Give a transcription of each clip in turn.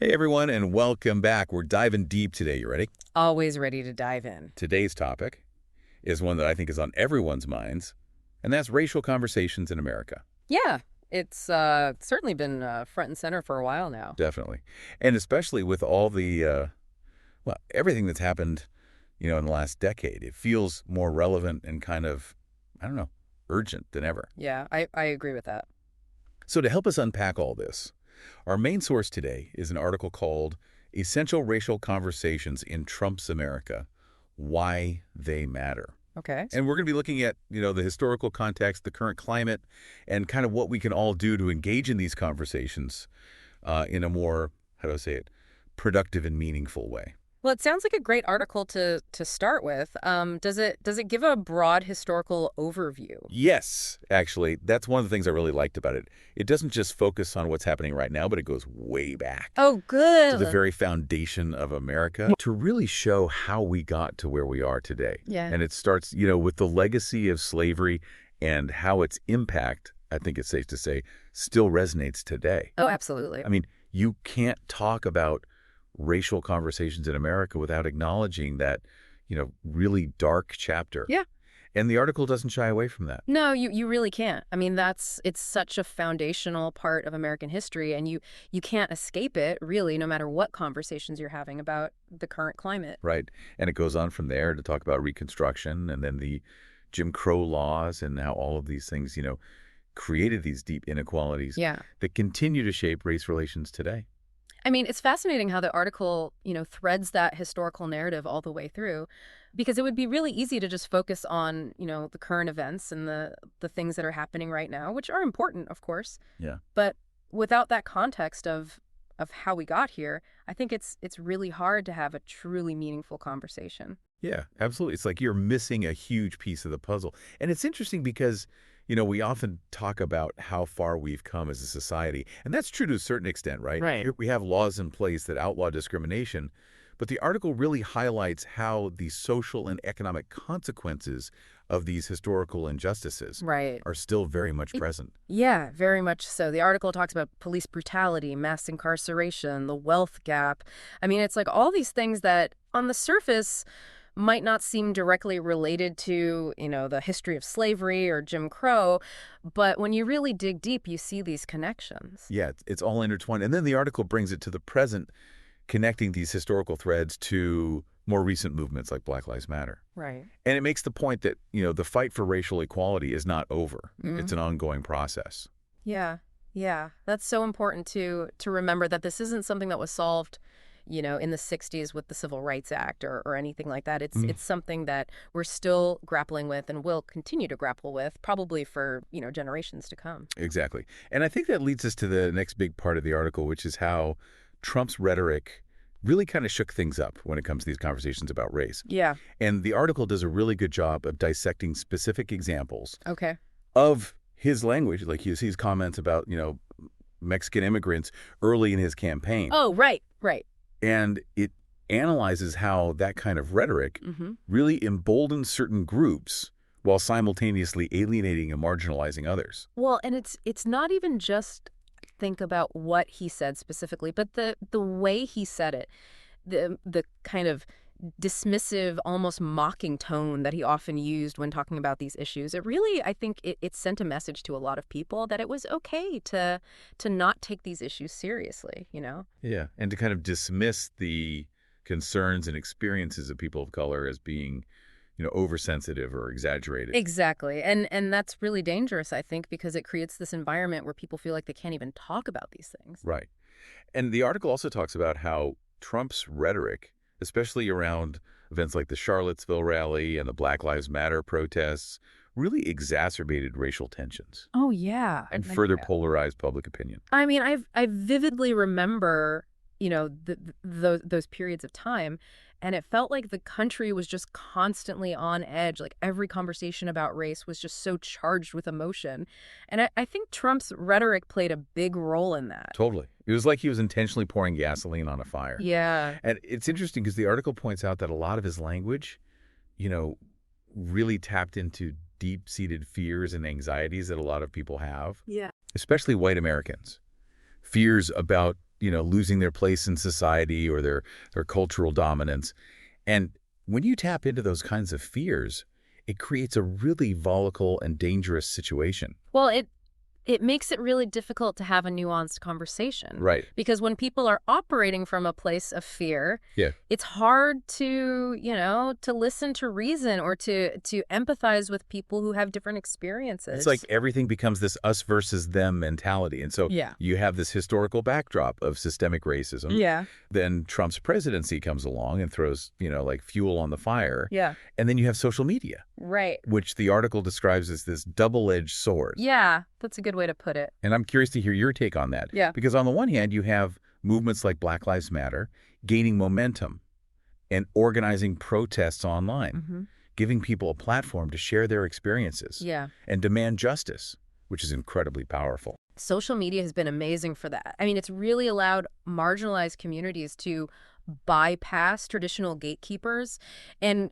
Hey everyone, and welcome back. We're diving deep today. You ready? Always ready to dive in. Today's topic is one that I think is on everyone's minds, and that's racial conversations in America. Yeah, it's certainly been front and center for a while now. Definitely. And especially with all everything that's happened, in the last decade, it feels more relevant and kind of, I don't know, urgent than ever. Yeah, I agree with that. So to help us unpack all this, our main source today is an article called Essential Racial Conversations in Trump's America, Why They Matter. Okay. And we're going to be looking at, the historical context, the current climate, and kind of what we can all do to engage in these conversations in a more, how do I say it, productive and meaningful way. Well, it sounds like a great article to start with. Does it give a broad historical overview? Yes, actually, that's one of the things I really liked about it. It doesn't just focus on what's happening right now, but it goes way back Oh, to the good. very foundation of America to really show how we got to where we are today. Yeah. And it starts, with the legacy of slavery and how its impact, I think it's safe to say, still resonates today. Oh, absolutely. I mean, you can't talk about racial conversations in America without acknowledging that, really dark chapter. Yeah. And the article doesn't shy away from that. No, you really can't. I mean, it's such a foundational part of American history, and you can't escape it, really, no matter what conversations you're having about the current climate. Right. And it goes on from there to talk about Reconstruction and then the Jim Crow laws and how all of these things, created these deep inequalities Yeah. that continue to shape race relations today. I mean, it's fascinating how the article, threads that historical narrative all the way through, because it would be really easy to just focus on, the current events and the things that are happening right now, which are important, of course. Yeah. But without that context of how we got here, I think it's really hard to have a truly meaningful conversation. Yeah, absolutely. It's like you're missing a huge piece of the puzzle. And it's interesting because, we often talk about how far we've come as a society. And that's true to a certain extent, right? Right. Here we have laws in place that outlaw discrimination. But the article really highlights how the social and economic consequences of these historical injustices Right. are still very much It- present. Yeah, very much so. The article talks about police brutality, mass incarceration, the wealth gap. I mean, it's like all these things that on the surface might not seem directly related to, the history of slavery or Jim Crow, but when you really dig deep, you see these connections. Yeah, it's all intertwined. And then the article brings it to the present, connecting these historical threads to more recent movements like Black Lives Matter. Right. And it makes the point that, the fight for racial equality is not over. It's an ongoing process. Yeah. Yeah. That's so important to remember that this isn't something that was solved, in the 60s with the Civil Rights Act or anything like that. It's something that we're still grappling with and will continue to grapple with probably for, generations to come. Exactly. And I think that leads us to the next big part of the article, which is how Trump's rhetoric really kind of shook things up when it comes to these conversations about race. Yeah. And the article does a really good job of dissecting specific examples Okay. of his language, like his comments about, Mexican immigrants early in his campaign. Oh, right. Right. And it analyzes how that kind of rhetoric Mm-hmm. really emboldens certain groups while simultaneously alienating and marginalizing others. Well, and it's not even just think about what he said specifically, but the way he said it, the kind of dismissive, almost mocking tone that he often used when talking about these issues. It really, I think, it sent a message to a lot of people that it was okay to not take these issues seriously. Yeah. And to kind of dismiss the concerns and experiences of people of color as being, oversensitive or exaggerated. Exactly. And that's really dangerous, I think, because it creates this environment where people feel like they can't even talk about these things. Right. And the article also talks about how Trump's rhetoric, especially around events like the Charlottesville rally and the Black Lives Matter protests, really exacerbated racial tensions Oh, yeah. and further polarized public opinion. I mean, I vividly remember, those periods of time, and it felt like the country was just constantly on edge. Like every conversation about race was just so charged with emotion. And I think Trump's rhetoric played a big role in that. Totally. It was like he was intentionally pouring gasoline on a fire. Yeah. And it's interesting because the article points out that a lot of his language, really tapped into deep-seated fears and anxieties that a lot of people have, Yeah. especially white Americans. Fears about losing their place in society or their cultural dominance. And when you tap into those kinds of fears, it creates a really volatile and dangerous situation. Well, it makes it really difficult to have a nuanced conversation. Right. Because when people are operating from a place of fear, Yeah. it's hard to, to listen to reason or to empathize with people who have different experiences. It's like everything becomes this us versus them mentality. And so Yeah. you have this historical backdrop of systemic racism. Yeah. Then Trump's presidency comes along and throws, like fuel on the fire. Yeah. And then you have social media, Right. which the article describes as this double-edged sword. Yeah, that's a good way to put it. And I'm curious to hear your take on that. Yeah. Because on the one hand, you have movements like Black Lives Matter gaining momentum and organizing protests online, giving people a platform to share their experiences and demand justice, which is incredibly powerful. Social media has been amazing for that. I mean, it's really allowed marginalized communities to bypass traditional gatekeepers and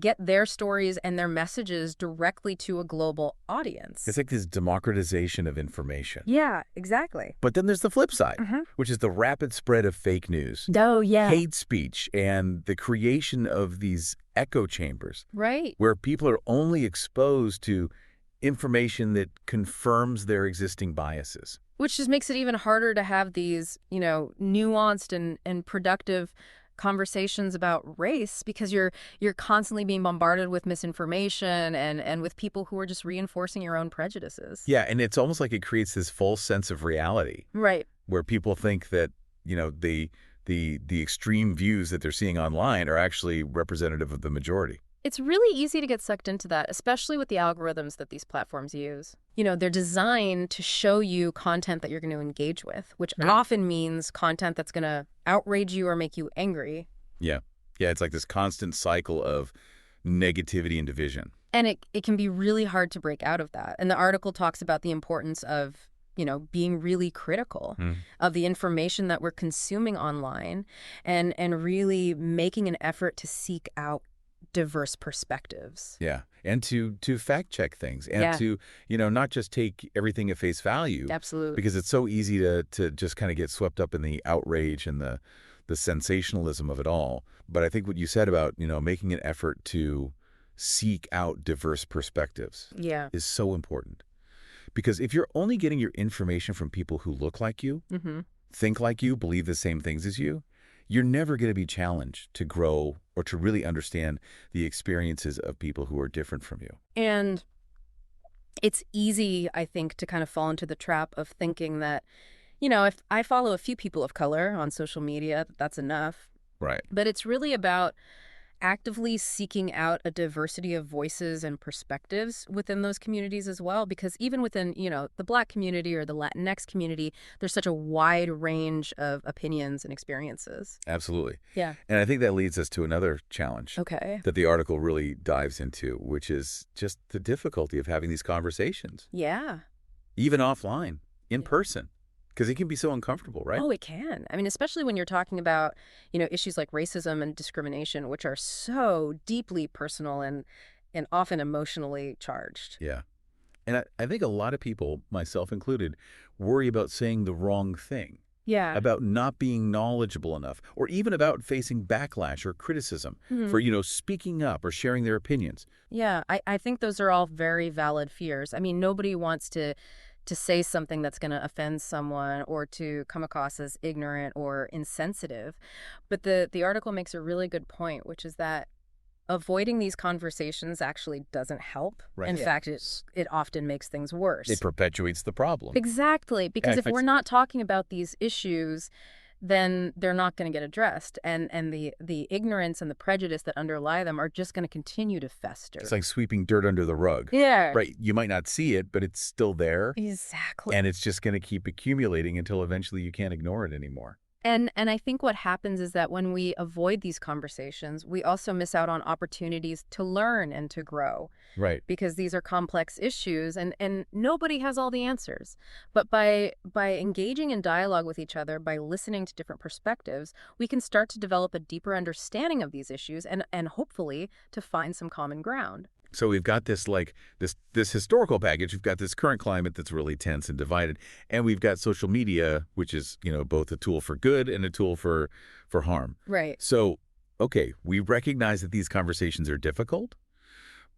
get their stories and their messages directly to a global audience. It's like this democratization of information. Yeah, exactly. But then there's the flip side, which is the rapid spread of fake news, Oh, yeah. hate speech, and the creation of these echo chambers Right. where people are only exposed to information that confirms their existing biases. Which just makes it even harder to have these, nuanced and productive conversations about race because you're constantly being bombarded with misinformation and with people who are just reinforcing your own prejudices. Yeah, and it's almost like it creates this false sense of reality Right. where people think that, the extreme views that they're seeing online are actually representative of the majority. It's really easy to get sucked into that, especially with the algorithms that these platforms use. They're designed to show you content that you're going to engage with, which often means content that's going to outrage you or make you angry. Yeah. Yeah, it's like this constant cycle of negativity and division. And it can be really hard to break out of that. And the article talks about the importance of, being really critical of the information that we're consuming online and really making an effort to seek out diverse perspectives. Yeah. And to fact check things and to, not just take everything at face value. Absolutely. Because it's so easy to just kind of get swept up in the outrage and the sensationalism of it all. But I think what you said about, making an effort to seek out diverse perspectives is so important. Because if you're only getting your information from people who look like you, think like you, believe the same things as you, you're never going to be challenged to grow or to really understand the experiences of people who are different from you. And it's easy, I think, to kind of fall into the trap of thinking that, if I follow a few people of color on social media, that's enough. Right. But it's really about actively seeking out a diversity of voices and perspectives within those communities as well, because even within, the Black community or the Latinx community, there's such a wide range of opinions and experiences. Absolutely. Yeah. And I think that leads us to another challenge that the article really dives into, which is just the difficulty of having these conversations. Yeah. Even offline, in person. Because it can be so uncomfortable, right? Oh, it can. I mean, especially when you're talking about, issues like racism and discrimination, which are so deeply personal and often emotionally charged. Yeah. And I think a lot of people, myself included, worry about saying the wrong thing. Yeah. About not being knowledgeable enough, or even about facing backlash or criticism for, speaking up or sharing their opinions. Yeah, I think those are all very valid fears. I mean, nobody wants to say something that's going to offend someone or to come across as ignorant or insensitive. But the article makes a really good point, which is that avoiding these conversations actually doesn't help. Right. In fact, it often makes things worse. It perpetuates the problem. Exactly, because if we're not talking about these issues, then they're not going to get addressed. And the ignorance and the prejudice that underlie them are just going to continue to fester. It's like sweeping dirt under the rug. Yeah. Right. You might not see it, but it's still there. Exactly. And it's just going to keep accumulating until eventually you can't ignore it anymore. And I think what happens is that when we avoid these conversations, we also miss out on opportunities to learn and to grow. Right. Because these are complex issues and nobody has all the answers. But by engaging in dialogue with each other, by listening to different perspectives, we can start to develop a deeper understanding of these issues and hopefully to find some common ground. So we've got this like this historical baggage. We've got this current climate that's really tense and divided, and we've got social media, which is both a tool for good and a tool for harm. Right. So okay, we recognize that these conversations are difficult,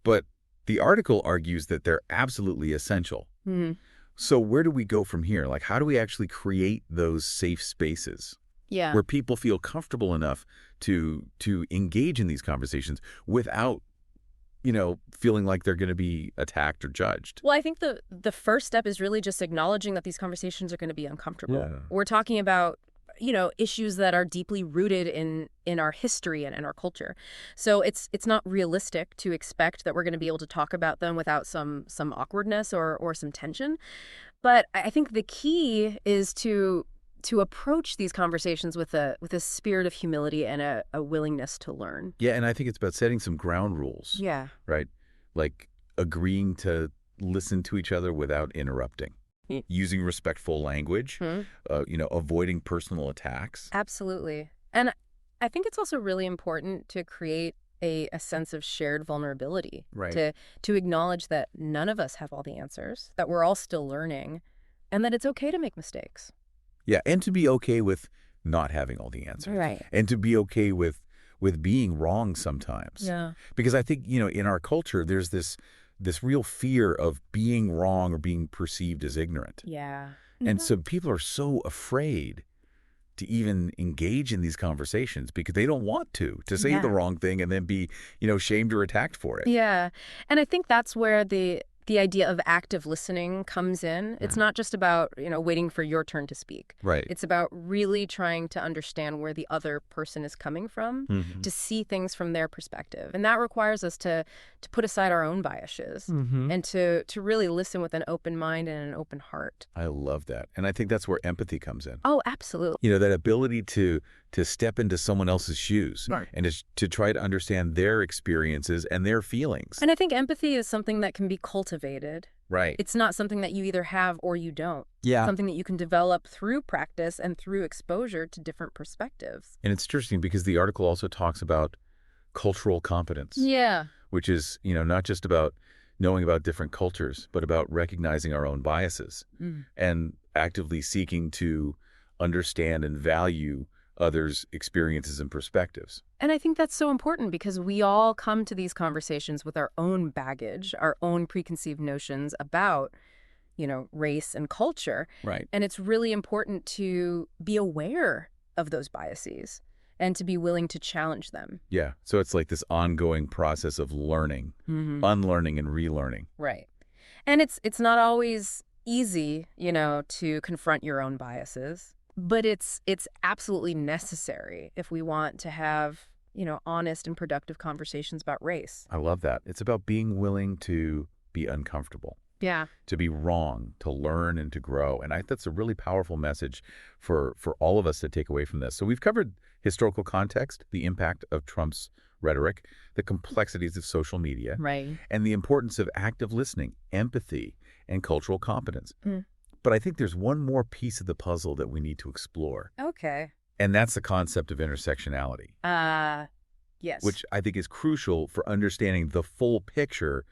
but the article argues that they're absolutely essential. Hmm. So where do we go from here? Like, how do we actually create those safe spaces Yeah. where people feel comfortable enough to engage in these conversations without feeling like they're going to be attacked or judged? Well, I think the first step is really just acknowledging that these conversations are going to be uncomfortable. Yeah. We're talking about, issues that are deeply rooted in our history and in our culture. So it's not realistic to expect that we're going to be able to talk about them without some awkwardness or some tension. But I think the key is to approach these conversations with a spirit of humility and a willingness to learn. Yeah, and I think it's about setting some ground rules, Yeah. right? Like agreeing to listen to each other without interrupting, using respectful language, Hmm. Avoiding personal attacks. Absolutely. And I think it's also really important to create a sense of shared vulnerability. Right. To acknowledge that none of us have all the answers, that we're all still learning, and that it's okay to make mistakes. Yeah, and to be okay with not having all the answers. Right. And to be okay with being wrong sometimes. Yeah. Because I think, in our culture, there's this real fear of being wrong or being perceived as ignorant. Yeah. And so people are so afraid to even engage in these conversations because they don't want to say the Yeah. wrong thing and then be, shamed or attacked for it. Yeah. And I think that's where the idea of active listening comes in. It's not just about, waiting for your turn to speak. Right. It's about really trying to understand where the other person is coming from, Mhm. to see things from their perspective. And that requires us to put aside our own biases and to really listen with an open mind and an open heart. I love that. And I think that's where empathy comes in. Oh, absolutely. That ability to step into someone else's shoes. Right. And to try to understand their experiences and their feelings. And I think empathy is something that can be cultivated. Right. It's not something that you either have or you don't. Yeah. Something that you can develop through practice and through exposure to different perspectives. And it's interesting because the article also talks about cultural competence. Yeah. Which is, not just about knowing about different cultures, but about recognizing our own biases and actively seeking to understand and value others' experiences and perspectives. And I think that's so important because we all come to these conversations with our own baggage, our own preconceived notions about, race and culture. Right. And it's really important to be aware of those biases and to be willing to challenge them. Yeah. So it's like this ongoing process of learning, unlearning and relearning. Right. And it's not always easy, to confront your own biases, but it's absolutely necessary if we want to have, honest and productive conversations about race. I love that. It's about being willing to be uncomfortable. Yeah. To be wrong, to learn and to grow. And I think that's a really powerful message for all of us to take away from this. So we've covered historical context, the impact of Trump's rhetoric, the complexities of social media, Right. and the importance of active listening, empathy, and cultural competence. Mm. But I think there's one more piece of the puzzle that we need to explore, Okay. and that's the concept of intersectionality, Yes. which I think is crucial for understanding the full picture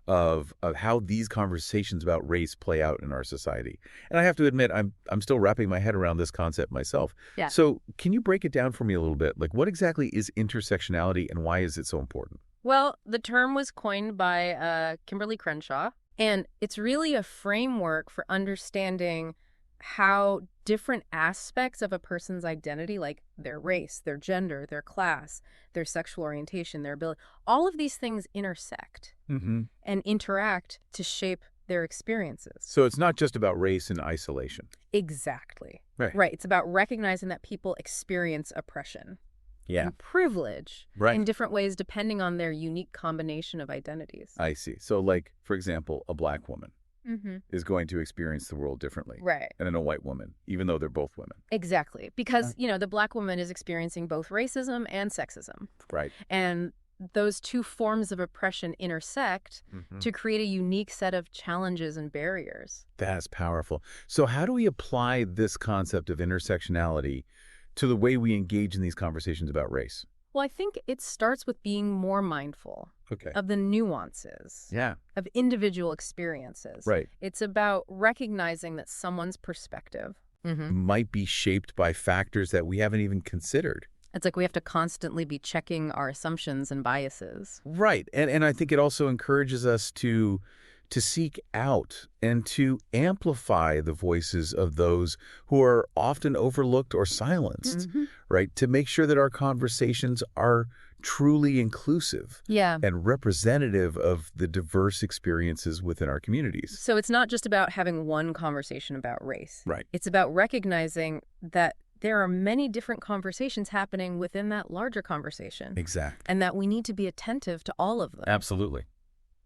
of how these conversations about race play out in our society. And I have to admit, I'm still wrapping my head around this concept myself. Yeah. So can you break it down for me a little bit? Like, what exactly is intersectionality and why is it so important? Well, the term was coined by Kimberly Crenshaw, and it's really a framework for understanding how different aspects of a person's identity, like their race, their gender, their class, their sexual orientation, their ability, all of these things intersect and interact to shape their experiences. So it's not just about race in isolation. Exactly. Right. Right. It's about recognizing that people experience oppression and privilege in different ways depending on their unique combination of identities. I see. So like, for example, a black woman is going to experience the world differently. Right. And then a white woman, even though they're both women. Exactly. Because, the black woman is experiencing both racism and sexism. Right. And those two forms of oppression intersect to create a unique set of challenges and barriers. That's powerful. So how do we apply this concept of intersectionality to the way we engage in these conversations about race? Well, I think it starts with being more mindful Okay. of the nuances Yeah. of individual experiences. Right. It's about recognizing that someone's perspective. Might be shaped by factors that we haven't even considered. It's like we have to constantly be checking our assumptions and biases. Right. And I think it also encourages us to seek out and to amplify the voices of those who are often overlooked or silenced, right? To make sure that our conversations are truly inclusive Yeah. and representative of the diverse experiences within our communities. So it's not just about having one conversation about race. Right. It's about recognizing that there are many different conversations happening within that larger conversation. Exactly. And that we need to be attentive to all of them. Absolutely.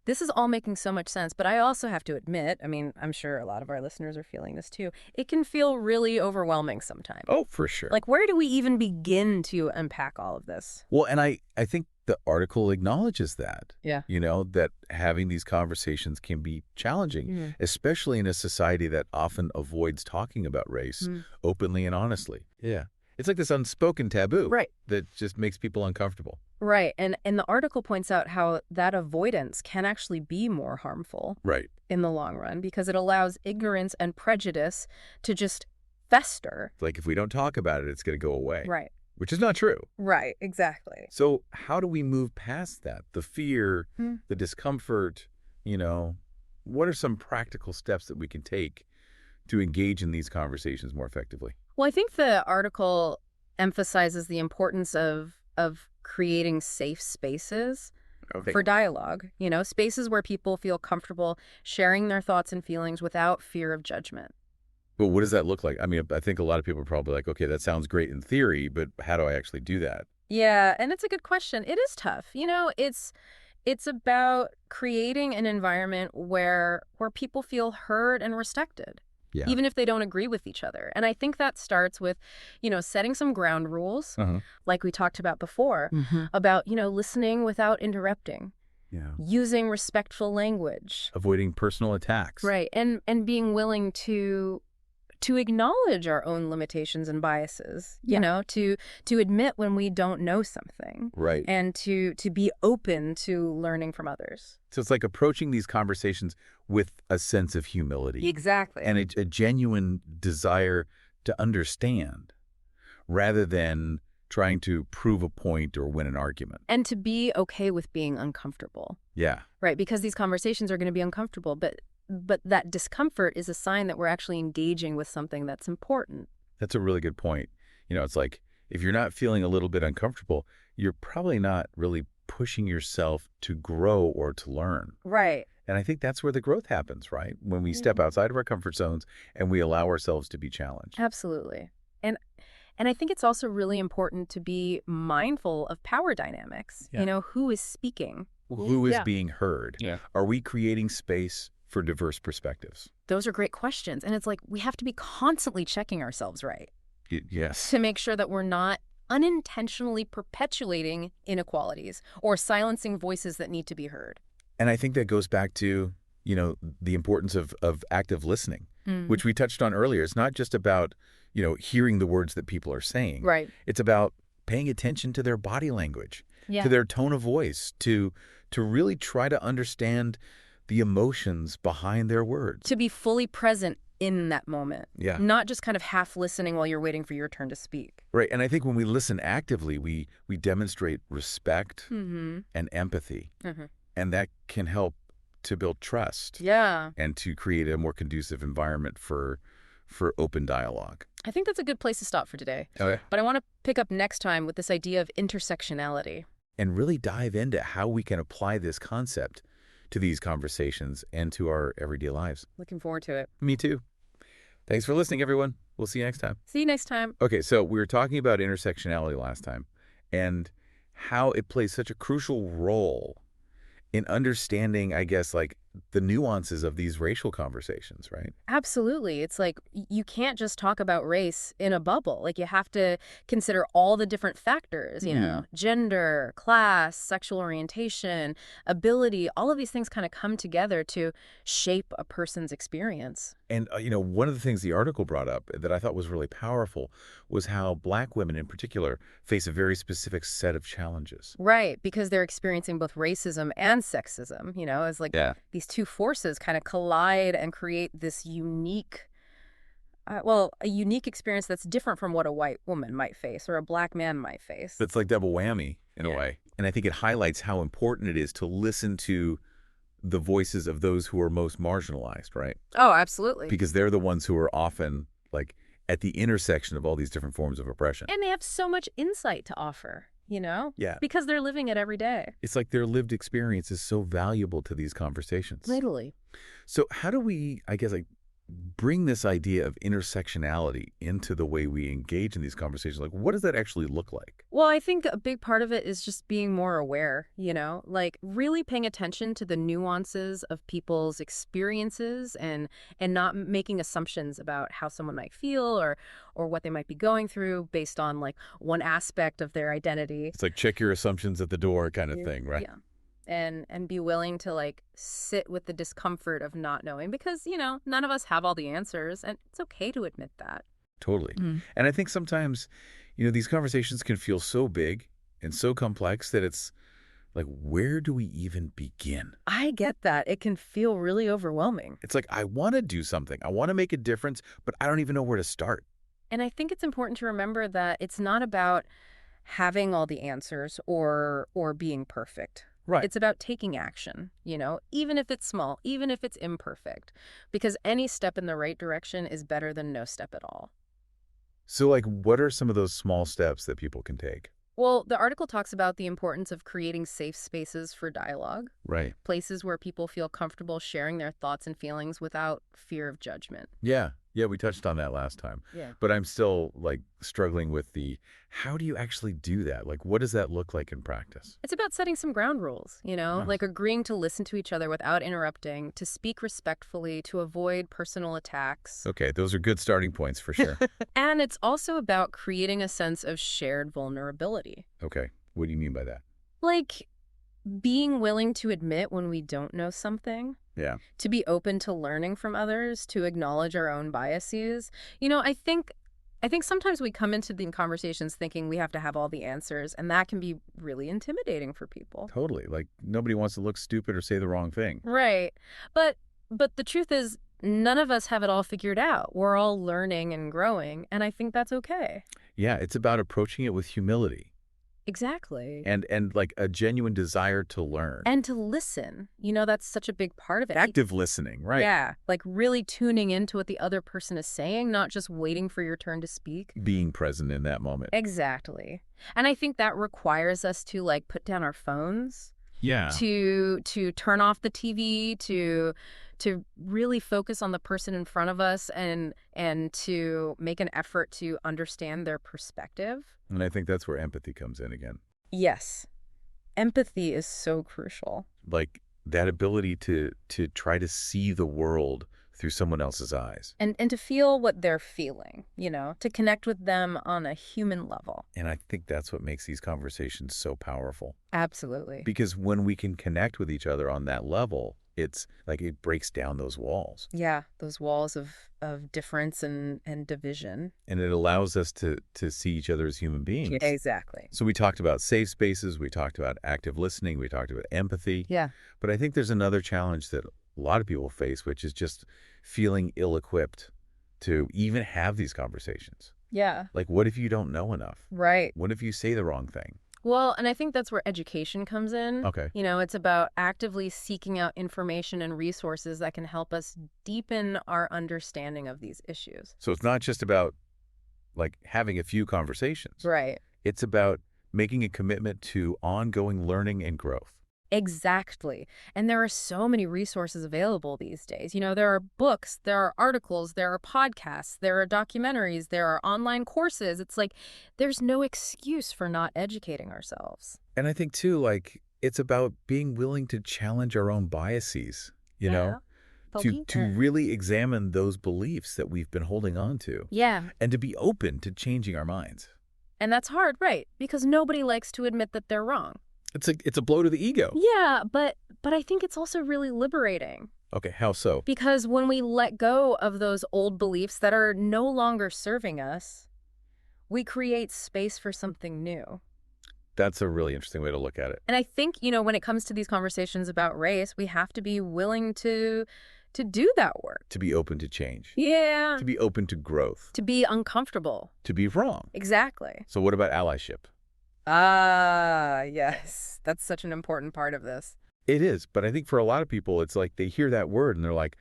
This is all making so much sense, but I also have to admit, I mean, I'm sure a lot of our listeners are feeling this too, it can feel really overwhelming sometimes. Oh, for sure. Like, where do we even begin to unpack all of this? Well, and I think the article acknowledges that. Yeah. That having these conversations can be challenging, especially in a society that often avoids talking about race openly and honestly. Yeah. It's like this unspoken taboo that just makes people uncomfortable. Right. And the article points out how that avoidance can actually be more harmful in the long run because it allows ignorance and prejudice to just fester. Like if we don't talk about it, it's going to go away. Right. Which is not true. Right. Exactly. So how do we move past that? The fear, the discomfort, what are some practical steps that we can take to engage in these conversations more effectively? Well, I think the article emphasizes the importance of creating safe spaces for dialogue, spaces where people feel comfortable sharing their thoughts and feelings without fear of judgment. But what does that look like? I mean, I think a lot of people are probably like, okay, that sounds great in theory, but how do I actually do that? Yeah, and it's a good question. It is tough. It's about creating an environment where people feel heard and respected. Yeah. Even if they don't agree with each other. And I think that starts with, setting some ground rules, like we talked about before, about, listening without interrupting, using respectful language. Avoiding personal attacks. Right. And being willing to acknowledge our own limitations and biases, to admit when we don't know something. Right. And to be open to learning from others. So it's like approaching these conversations with a sense of humility. Exactly. And a genuine desire to understand rather than trying to prove a point or win an argument. And to be okay with being uncomfortable. Yeah. Right, because these conversations are going to be uncomfortable, but that discomfort is a sign that we're actually engaging with something that's important. That's a really good point. It's like if you're not feeling a little bit uncomfortable, you're probably not really pushing yourself to grow or to learn. Right. And I think that's where the growth happens, right? When we step outside of our comfort zones and we allow ourselves to be challenged. Absolutely. And I think it's also really important to be mindful of power dynamics. Yeah. Who is speaking? Who is being heard? Yeah. Are we creating space for diverse perspectives? Those are great questions. And it's like we have to be constantly checking ourselves right. Yes. To make sure that we're not unintentionally perpetuating inequalities or silencing voices that need to be heard. And I think that goes back to, the importance of active listening, which we touched on earlier. It's not just about, hearing the words that people are saying. Right. It's about paying attention to their body language, Yeah. to their tone of voice, to really try to understand the emotions behind their words. To be fully present in that moment. Yeah. Not just kind of half listening while you're waiting for your turn to speak. Right. And I think when we listen actively, we demonstrate respect and empathy. And that can help to build trust. Yeah. And to create a more conducive environment for open dialogue. I think that's a good place to stop for today. Okay. But I want to pick up next time with this idea of intersectionality. And really dive into how we can apply this concept to these conversations and to our everyday lives. Looking forward to it. Me too. Thanks for listening, everyone. We'll see you next time. See you next time. Okay, so we were talking about intersectionality last time and how it plays such a crucial role in understanding, I guess, like the nuances of these racial conversations, right? Absolutely. It's like you can't just talk about race in a bubble. Like you have to consider all the different factors, gender, class, sexual orientation, ability, all of these things kind of come together to shape a person's experience. And, one of the things the article brought up that I thought was really powerful was how Black women in particular face a very specific set of challenges. Right, because they're experiencing both racism and sexism, as like Yeah. these two forces kind of collide and create this unique, a unique experience that's different from what a white woman might face or a Black man might face. It's like double whammy in a Yeah. way. And I think it highlights how important it is to listen to the voices of those who are most marginalized, right? Oh, absolutely. Because they're the ones who are often like at the intersection of all these different forms of oppression. And they have so much insight to offer, Yeah. because they're living it every day. It's like their lived experience is so valuable to these conversations. Literally. So how do we, I guess, bring this idea of intersectionality into the way we engage in these conversations? Like, what does that actually look like? Well, I think a big part of it is just being more aware, like really paying attention to the nuances of people's experiences and not making assumptions about how someone might feel or what they might be going through based on like one aspect of their identity. It's like check your assumptions at the door kind of thing, right? Yeah. And be willing to like sit with the discomfort of not knowing because, none of us have all the answers and it's okay to admit that. Totally. And I think sometimes, these conversations can feel so big and so complex that it's like, where do we even begin? I get that. It can feel really overwhelming. It's like, I want to do something. I want to make a difference, but I don't even know where to start. And I think it's important to remember that it's not about having all the answers or being perfect. Right. It's about taking action, even if it's small, even if it's imperfect, because any step in the right direction is better than no step at all. So, like, what are some of those small steps that people can take? Well, the article talks about the importance of creating safe spaces for dialogue, Right. places where people feel comfortable sharing their thoughts and feelings without fear of judgment. Yeah. Yeah, we touched on that last time. Yeah. But I'm still, struggling with how do you actually do that? Like, what does that look like in practice? It's about setting some ground rules, like agreeing to listen to each other without interrupting, to speak respectfully, to avoid personal attacks. Okay, those are good starting points for sure. And it's also about creating a sense of shared vulnerability. Okay, what do you mean by that? Like being willing to admit when we don't know something. Yeah. To be open to learning from others, to acknowledge our own biases. I think sometimes we come into the conversations thinking we have to have all the answers, and that can be really intimidating for people. Totally. Like, nobody wants to look stupid or say the wrong thing. Right. But the truth is, none of us have it all figured out. We're all learning and growing, and I think that's okay. Yeah, it's about approaching it with humility. Exactly. And like a genuine desire to learn. And to listen. That's such a big part of it. Active listening, right? Yeah, like really tuning into what the other person is saying, not just waiting for your turn to speak. Being present in that moment. Exactly. And I think that requires us to put down our phones. Yeah. To turn off the TV, to really focus on the person in front of us and to make an effort to understand their perspective. And I think that's where empathy comes in again. Yes. Empathy is so crucial. Like that ability to try to see the world through someone else's eyes. And to feel what they're feeling, to connect with them on a human level. And I think that's what makes these conversations so powerful. Absolutely. Because when we can connect with each other on that level, it's like it breaks down those walls. Yeah, those walls of difference and division. And it allows us to see each other as human beings. Exactly. So we talked about safe spaces, we talked about active listening, we talked about empathy. Yeah. But I think there's another challenge that a lot of people face, which is just feeling ill-equipped to even have these conversations. Yeah. Like, what if you don't know enough? Right. What if you say the wrong thing? Well, and I think that's where education comes in. Okay. It's about actively seeking out information and resources that can help us deepen our understanding of these issues. So it's not just about, having a few conversations. Right. It's about making a commitment to ongoing learning and growth. Exactly. And there are so many resources available these days. There are books, there are articles, there are podcasts, there are documentaries, there are online courses. It's like there's no excuse for not educating ourselves. And I think, too, it's about being willing to challenge our own biases, you know, to really examine those beliefs that we've been holding on to. Yeah. And to be open to changing our minds. And that's hard, right? Because nobody likes to admit that they're wrong. It's a blow to the ego. Yeah, but I think it's also really liberating. Okay, how so? Because when we let go of those old beliefs that are no longer serving us, we create space for something new. That's a really interesting way to look at it. And I think, when it comes to these conversations about race, we have to be willing to do that work. To be open to change. Yeah. To be open to growth. To be uncomfortable. To be wrong. Exactly. So what about allyship? Ah, yes. That's such an important part of this. It is, but I think for a lot of people, it's like they hear that word and they're like,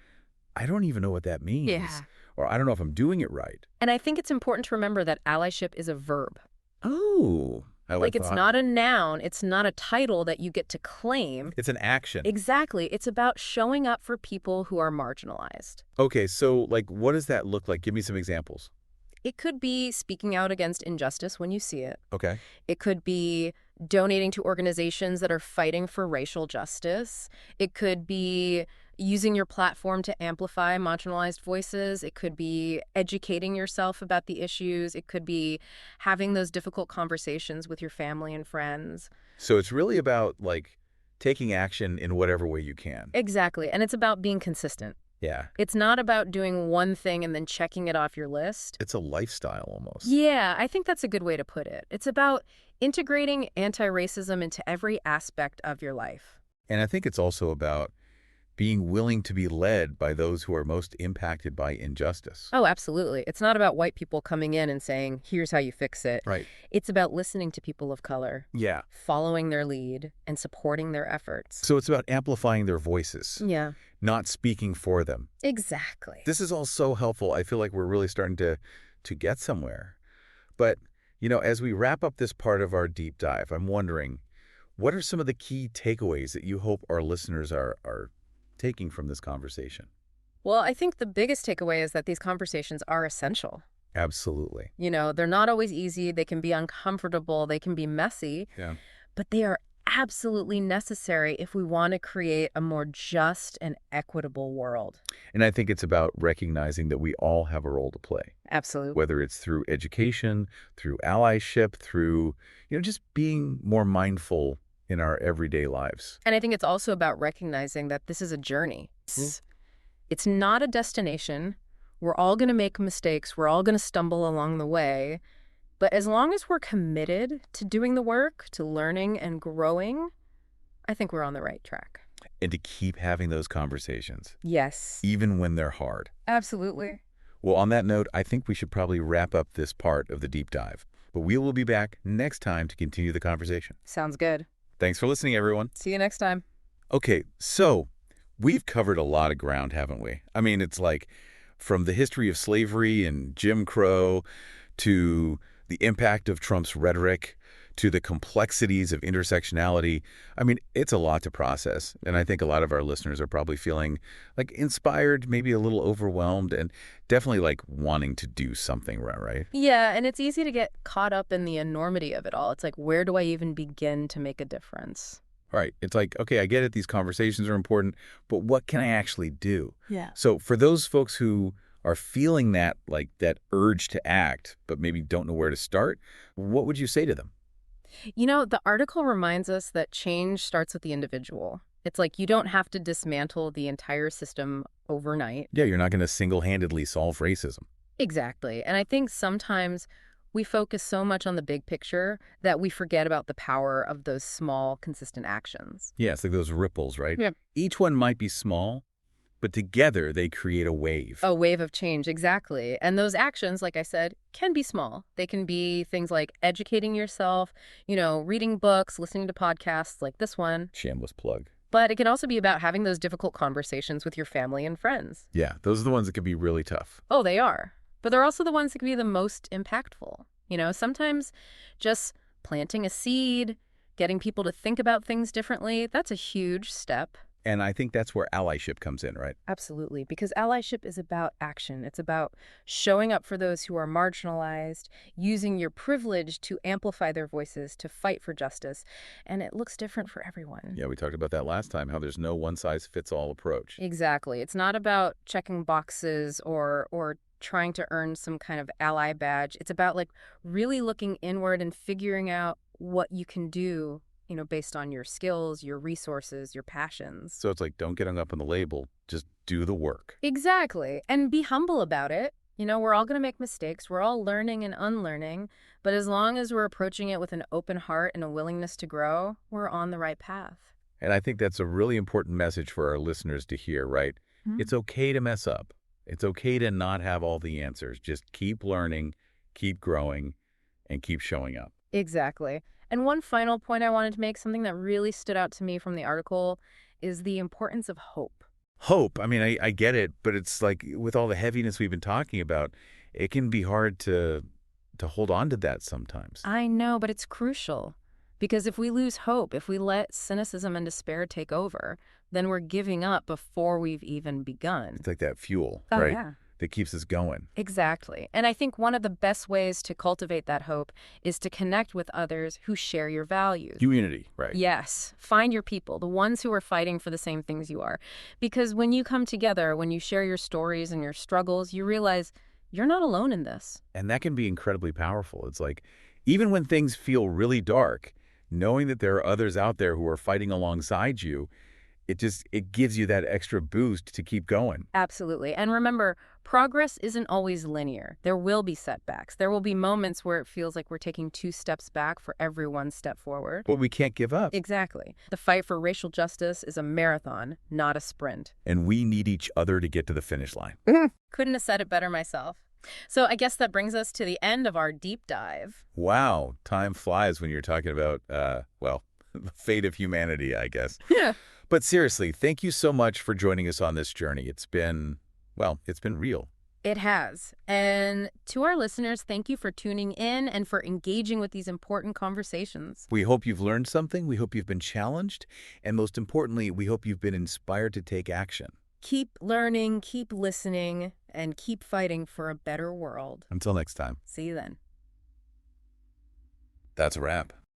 I don't even know what that means. Yeah. Or I don't know if I'm doing it right. And I think it's important to remember that allyship is a verb. Oh, I like It's not a noun. It's not a title that you get to claim. It's an action. Exactly. It's about showing up for people who are marginalized. Okay, so what does that look like? Give me some examples. It could be speaking out against injustice when you see it. Okay. It could be donating to organizations that are fighting for racial justice. It could be using your platform to amplify marginalized voices. It could be educating yourself about the issues. It could be having those difficult conversations with your family and friends. So it's really about taking action in whatever way you can. Exactly. And it's about being consistent. Yeah. It's not about doing one thing and then checking it off your list. It's a lifestyle almost. Yeah, I think that's a good way to put it. It's about integrating anti-racism into every aspect of your life. And I think it's also about being willing to be led by those who are most impacted by injustice. Oh, absolutely. It's not about white people coming in and saying, here's how you fix it. Right. It's about listening to people of color, Yeah. following their lead, and supporting their efforts. So it's about amplifying their voices, Yeah, not speaking for them. exactly. This is all so helpful. I feel like we're really starting to get somewhere. But, as we wrap up this part of our deep dive, I'm wondering, what are some of the key takeaways that you hope our listeners are taking from this conversation? Well, I think the biggest takeaway is that these conversations are essential. Absolutely. They're not always easy. They can be uncomfortable. They can be messy. Yeah. But they are absolutely necessary if we want to create a more just and equitable world. And I think it's about recognizing that we all have a role to play, Absolutely. whether it's through education, through allyship, through, just being more mindful in our everyday lives. And I think it's also about recognizing that this is a journey. It's not a destination. We're all going to make mistakes. We're all going to stumble along the way. But as long as we're committed to doing the work, to learning and growing, I think we're on the right track. And to keep having those conversations, Yes. even when they're hard. Absolutely. Well, on that note, I think we should probably wrap up this part of the deep dive. But we will be back next time to continue the conversation. Sounds good. Thanks for listening, everyone. See you next time. Okay, so we've covered a lot of ground, haven't we? I mean, it's from the history of slavery and Jim Crow to the impact of Trump's rhetoric to the complexities of intersectionality. I mean, it's a lot to process. And I think a lot of our listeners are probably feeling inspired, maybe a little overwhelmed, and definitely wanting to do something, right? Yeah, and it's easy to get caught up in the enormity of it all. It's where do I even begin to make a difference? Right. It's okay, I get it. These conversations are important, but what can I actually do? Yeah. So for those folks who are feeling that, that urge to act, but maybe don't know where to start, what would you say to them? The article reminds us that change starts with the individual. It's you don't have to dismantle the entire system overnight. Yeah, you're not going to single-handedly solve racism. Exactly. And I think sometimes we focus so much on the big picture that we forget about the power of those small, consistent actions. Yeah, it's like those ripples, right? Yeah. Each one might be small, but together they create a wave. A wave of change, exactly. And those actions, like I said, can be small. They can be things like educating yourself, reading books, listening to podcasts like this one. Shameless plug. But it can also be about having those difficult conversations with your family and friends. Yeah, those are the ones that can be really tough. Oh, they are. But they're also the ones that can be the most impactful. Sometimes just planting a seed, getting people to think about things differently, that's a huge step. And I think that's where allyship comes in, right? Absolutely, because allyship is about action. It's about showing up for those who are marginalized, using your privilege to amplify their voices, to fight for justice. And it looks different for everyone. Yeah, we talked about that last time, how there's no one-size-fits-all approach. Exactly. It's not about checking boxes or trying to earn some kind of ally badge. It's about really looking inward and figuring out what you can do based on your skills, your resources, your passions. So it's like, don't get hung up on the label. Just do the work. Exactly. And be humble about it. We're all going to make mistakes. We're all learning and unlearning. But as long as we're approaching it with an open heart and a willingness to grow, we're on the right path. And I think that's a really important message for our listeners to hear, right? It's okay to mess up. It's okay to not have all the answers. Just keep learning, keep growing, and keep showing up. Exactly. And one final point I wanted to make, something that really stood out to me from the article, is the importance of hope. Hope, I mean, I get it, but it's like with all the heaviness we've been talking about, it can be hard to hold on to that sometimes. I know, but it's crucial. Because if we lose hope, if we let cynicism and despair take over, then we're giving up before we've even begun. It's like that fuel, Oh, right? yeah. That keeps us going. Exactly. And I think one of the best ways to cultivate that hope is to connect with others who share your values. Unity, right? Yes. Find your people, the ones who are fighting for the same things you are. Because when you come together, when you share your stories and your struggles, you realize you're not alone in this. And that can be incredibly powerful. It's like, even when things feel really dark, knowing that there are others out there who are fighting alongside you, it gives you that extra boost to keep going. Absolutely. And remember, progress isn't always linear. There will be setbacks. There will be moments where it feels like we're taking 2 steps back for every 1 step forward. But we can't give up. Exactly. The fight for racial justice is a marathon, not a sprint. And we need each other to get to the finish line. Couldn't have said it better myself. So I guess that brings us to the end of our deep dive. Wow, time flies when you're talking about, well, the fate of humanity, I guess. Yeah. But seriously, thank you so much for joining us on this journey. It's been real. It has. And to our listeners, thank you for tuning in and for engaging with these important conversations. We hope you've learned something. We hope you've been challenged. And most importantly, we hope you've been inspired to take action. Keep learning, keep listening, and keep fighting for a better world. Until next time. See you then. That's a wrap.